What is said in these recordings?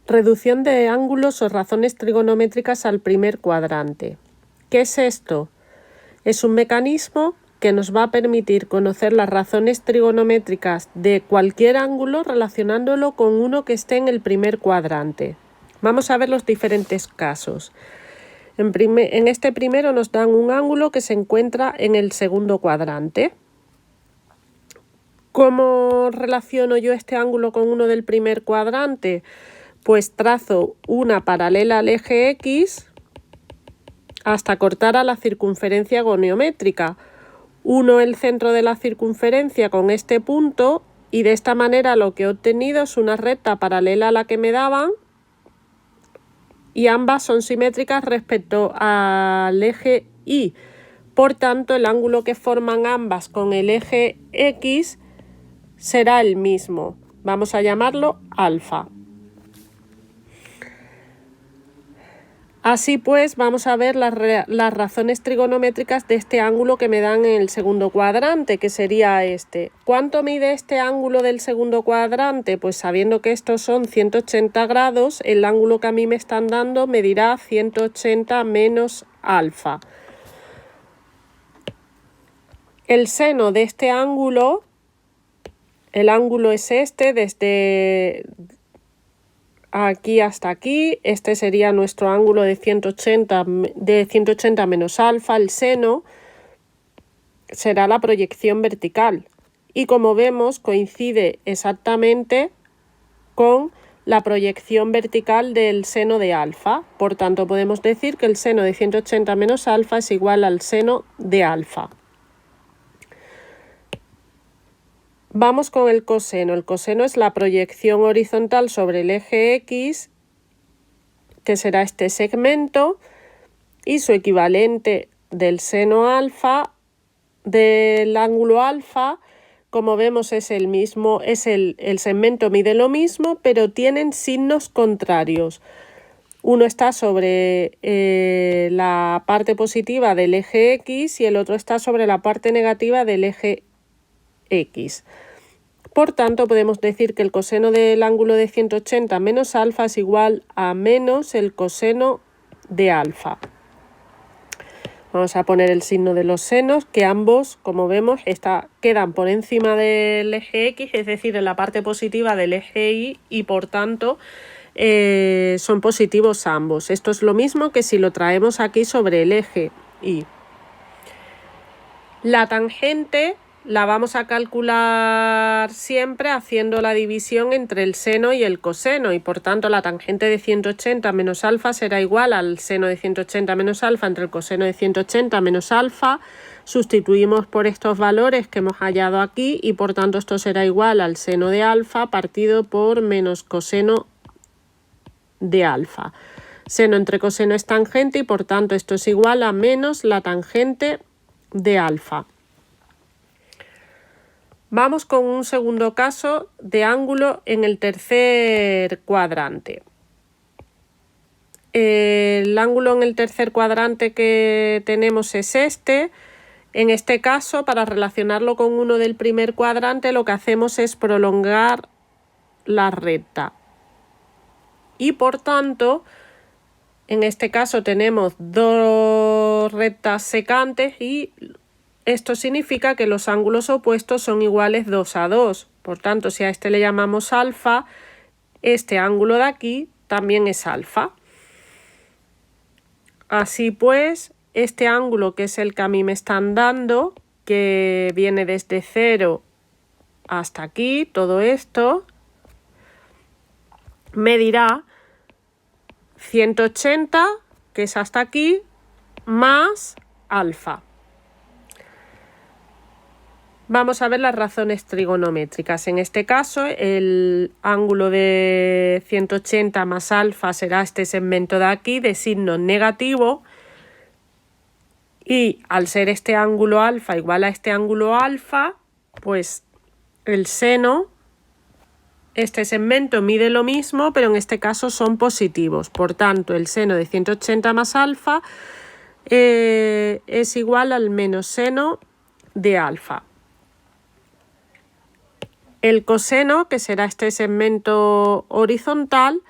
Reducción de ángulos o razones trigonométricas al primer cuadrante. ¿Qué es esto? Es un mecanismo que nos va a permitir conocer las razones trigonométricas de cualquier ángulo relacionándolo con uno que esté en el primer cuadrante. Vamos a ver los diferentes casos. En este primero nos dan un ángulo que se encuentra en el segundo cuadrante. ¿Cómo relaciono yo este ángulo con uno del primer cuadrante? Pues trazo una paralela al eje X hasta cortar a la circunferencia goniométrica. Uno el centro de la circunferencia con este punto y de esta manera lo que he obtenido es una recta paralela a la que me daban y ambas son simétricas respecto al eje Y. Por tanto, el ángulo que forman ambas con el eje X será el mismo. Vamos a llamarlo alfa. Así pues, vamos a ver las razones trigonométricas de este ángulo que me dan en el segundo cuadrante, que sería este. ¿Cuánto mide este ángulo del segundo cuadrante? Pues sabiendo que estos son 180 grados, el ángulo que a mí me están dando medirá 180 menos alfa. El seno de este ángulo, el ángulo es este, desde aquí hasta aquí, este sería nuestro ángulo de 180 menos alfa, el seno será la proyección vertical. Y como vemos, coincide exactamente con la proyección vertical del seno de alfa. Por tanto, podemos decir que el seno de 180 menos alfa es igual al seno de alfa. Vamos con el coseno. El coseno es la proyección horizontal sobre el eje X, que será este segmento, y su equivalente del seno alfa, del ángulo alfa, como vemos es el mismo, el segmento mide lo mismo, pero tienen signos contrarios. Uno está sobre la parte positiva del eje X y el otro está sobre la parte negativa del eje X. Por tanto, podemos decir que el coseno del ángulo de 180 menos alfa es igual a menos el coseno de alfa. Vamos a poner el signo de los senos, que ambos, como vemos, quedan por encima del eje X, es decir, en la parte positiva del eje Y, y por tanto son positivos ambos. Esto es lo mismo que si lo traemos aquí sobre el eje Y. La tangente la vamos a calcular siempre haciendo la división entre el seno y el coseno y por tanto la tangente de 180 menos alfa será igual al seno de 180 menos alfa entre el coseno de 180 menos alfa. Sustituimos por estos valores que hemos hallado aquí y por tanto esto será igual al seno de alfa partido por menos coseno de alfa. Seno entre coseno es tangente y por tanto esto es igual a menos la tangente de alfa. Vamos con un segundo caso de ángulo en el tercer cuadrante. El ángulo en el tercer cuadrante que tenemos es este. En este caso, para relacionarlo con uno del primer cuadrante, lo que hacemos es prolongar la recta. Y por tanto, en este caso tenemos dos rectas secantes y esto significa que los ángulos opuestos son iguales 2 a 2. Por tanto, si a este le llamamos alfa, este ángulo de aquí también es alfa. Así pues, este ángulo que es el que a mí me están dando, que viene desde 0 hasta aquí, todo esto, medirá 180, que es hasta aquí, más alfa. Vamos a ver las razones trigonométricas. En este caso, el ángulo de 180 más alfa será este segmento de aquí de signo negativo. Y al ser este ángulo alfa igual a este ángulo alfa, pues el seno, este segmento mide lo mismo, pero en este caso son positivos. Por tanto, el seno de 180 más alfa es igual al menos seno de alfa. El coseno, que será este segmento horizontal,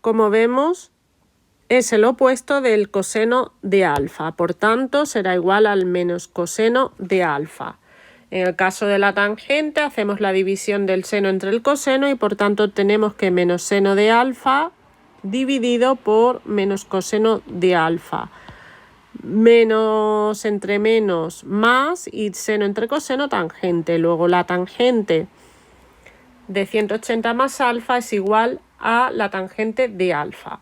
como vemos, es el opuesto del coseno de alfa. Por tanto, será igual al menos coseno de alfa. En el caso de la tangente, hacemos la división del seno entre el coseno y por tanto tenemos que menos seno de alfa dividido por menos coseno de alfa. Menos entre menos más y seno entre coseno tangente. Luego la tangente de 180 más alfa es igual a la tangente de alfa.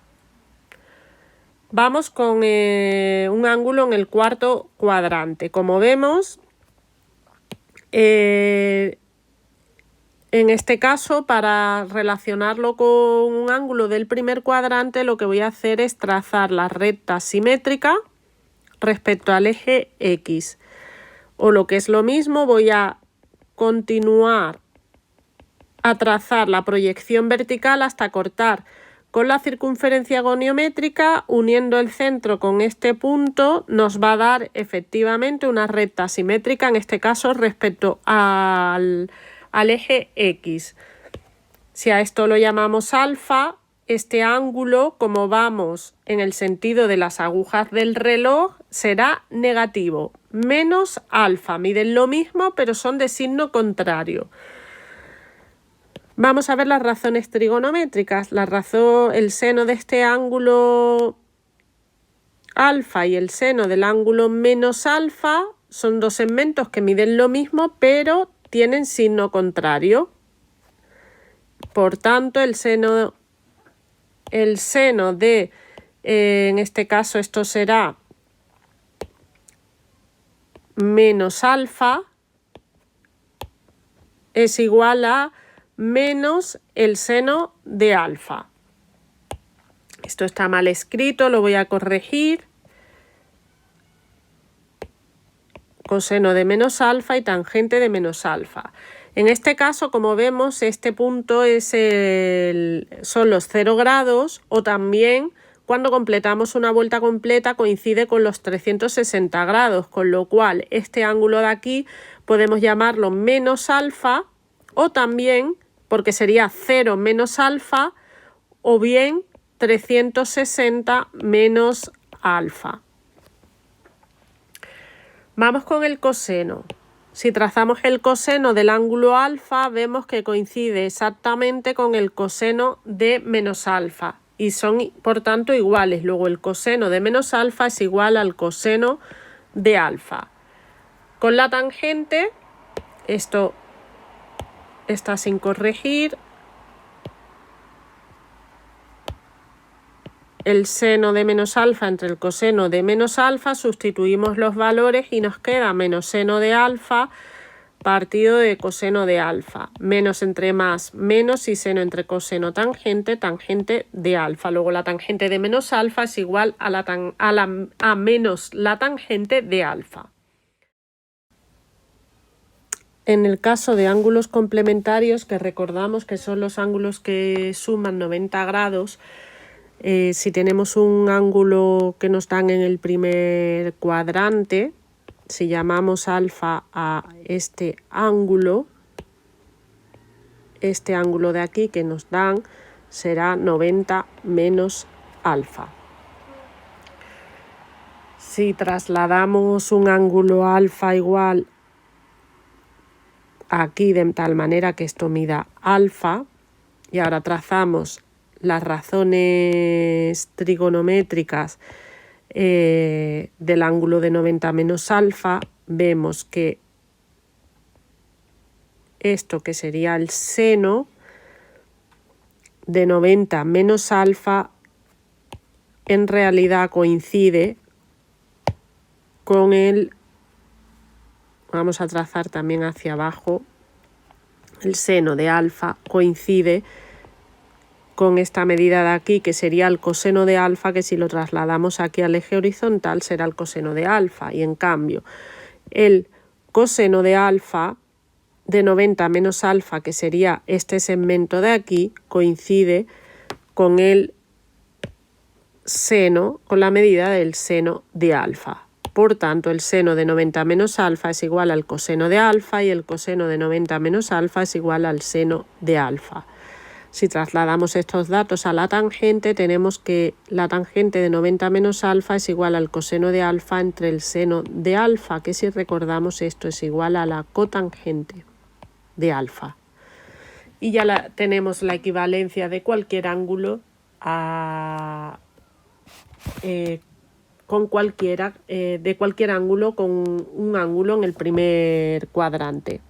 Vamos con un ángulo en el cuarto cuadrante. Como vemos, en este caso, para relacionarlo con un ángulo del primer cuadrante, lo que voy a hacer es trazar la recta simétrica respecto al eje X. O lo que es lo mismo, voy a continuar a trazar la proyección vertical hasta cortar con la circunferencia goniométrica, uniendo el centro con este punto, nos va a dar efectivamente una recta simétrica, en este caso respecto al eje X. Si a esto lo llamamos alfa, este ángulo, como vamos en el sentido de las agujas del reloj, será negativo. Menos alfa, miden lo mismo, pero son de signo contrario. Vamos a ver las razones trigonométricas. El seno de este ángulo alfa y el seno del ángulo menos alfa son dos segmentos que miden lo mismo, pero tienen signo contrario. Por tanto, el seno de, en este caso esto será menos alfa, es igual a menos el seno de alfa. Esto está mal escrito, lo voy a corregir. Coseno de menos alfa y tangente de menos alfa. En este caso, como vemos, este punto son los 0 grados, o también cuando completamos una vuelta completa coincide con los 360 grados, con lo cual este ángulo de aquí podemos llamarlo menos alfa, o también, porque sería 0 menos alfa, o bien 360 menos alfa. Vamos con el coseno. Si trazamos el coseno del ángulo alfa, vemos que coincide exactamente con el coseno de menos alfa y son, por tanto, iguales. Luego el coseno de menos alfa es igual al coseno de alfa. Con la tangente, esto está sin corregir. El seno de menos alfa entre el coseno de menos alfa, sustituimos los valores y nos queda menos seno de alfa partido de coseno de alfa. Menos entre más, menos y seno entre coseno tangente, tangente de alfa. Luego la tangente de menos alfa es igual a menos la tangente de alfa. En el caso de ángulos complementarios, que recordamos que son los ángulos que suman 90 grados, si tenemos un ángulo que nos dan en el primer cuadrante, si llamamos alfa a este ángulo de aquí que nos dan será 90 menos alfa. Si trasladamos un ángulo alfa igual aquí de tal manera que esto mida alfa, y ahora trazamos las razones trigonométricas del ángulo de 90 menos alfa, vemos que esto que sería el seno de 90 menos alfa en realidad coincide con vamos a trazar también hacia abajo, el seno de alfa coincide con esta medida de aquí, que sería el coseno de alfa, que si lo trasladamos aquí al eje horizontal será el coseno de alfa. Y en cambio, el coseno de alfa de 90 menos alfa, que sería este segmento de aquí, coincide con el seno, con la medida del seno de alfa. Por tanto, el seno de 90 menos alfa es igual al coseno de alfa y el coseno de 90 menos alfa es igual al seno de alfa. Si trasladamos estos datos a la tangente, tenemos que la tangente de 90 menos alfa es igual al coseno de alfa entre el seno de alfa, que si recordamos esto es igual a la cotangente de alfa. Y ya tenemos la equivalencia de cualquier ángulo de cualquier ángulo con un ángulo en el primer cuadrante.